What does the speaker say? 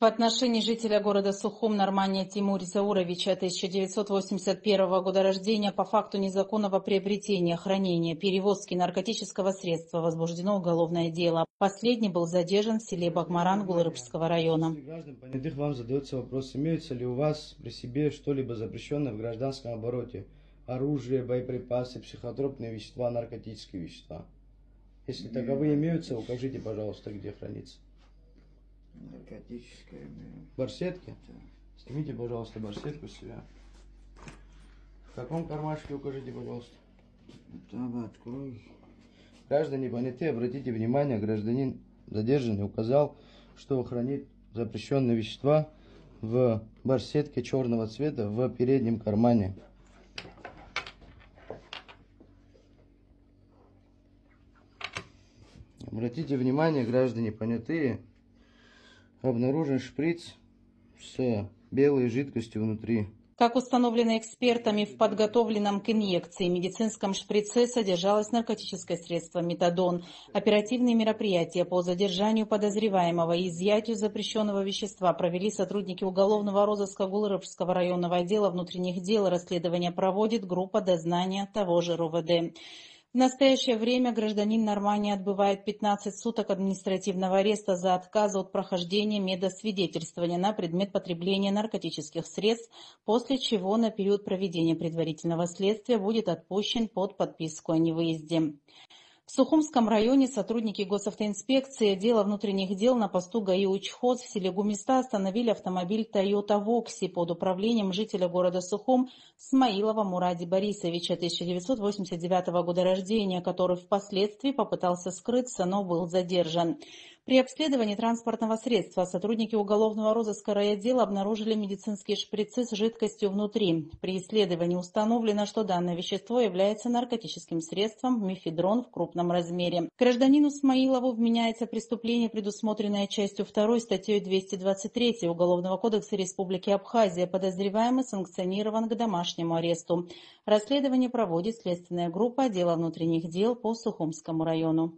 В отношении жителя города Сухум Нормания Тимура Зауровича 1981 года рождения по факту незаконного приобретения, хранения, перевозки наркотического средства возбуждено уголовное дело. Последний был задержан в селе Багмаран Гулрыбского района. Граждан понятых вам задается вопрос, имеются ли у вас при себе что-либо запрещенное в гражданском обороте? Оружие, боеприпасы, психотропные вещества, наркотические вещества. Если таковые имеются, укажите, пожалуйста, где хранится. Наркотическое. Барсетки? Да. Снимите, пожалуйста, барсетку с себя. В каком кармашке укажите, пожалуйста. Там открой. Граждане понятые, обратите внимание, гражданин задержанный указал, что хранит запрещенные вещества в барсетке черного цвета в переднем кармане. Обратите внимание, граждане понятые, обнаружен шприц с белой жидкостью внутри. Как установлено экспертами, в подготовленном к инъекции медицинском шприце содержалось наркотическое средство метадон. Оперативные мероприятия по задержанию подозреваемого и изъятию запрещенного вещества провели сотрудники уголовного розыска Гулрыбского районного отдела внутренних дел. Расследование проводит группа дознания того же РОВД. В настоящее время гражданин Нормания отбывает 15 суток административного ареста за отказ от прохождения медосвидетельствования на предмет потребления наркотических средств, после чего на период проведения предварительного следствия будет отпущен под подписку о невыезде. В Сухумском районе сотрудники госавтоинспекции отдела внутренних дел на посту ГАИ Учхоз в селе Гумиста остановили автомобиль Toyota Voxy под управлением жителя города Сухум Смаилова Муради Борисовича 1989 года рождения, который впоследствии попытался скрыться, но был задержан. При обследовании транспортного средства сотрудники уголовного розыска райотдела обнаружили медицинские шприцы с жидкостью внутри. При исследовании установлено, что данное вещество является наркотическим средством мефедрон в крупном размере. Гражданину Смаилову вменяется преступление, предусмотренное частью 2 статьей 223 Уголовного кодекса Республики Абхазия. Подозреваемый санкционирован к домашнему аресту. Расследование проводит следственная группа отдела внутренних дел по Сухумскому району.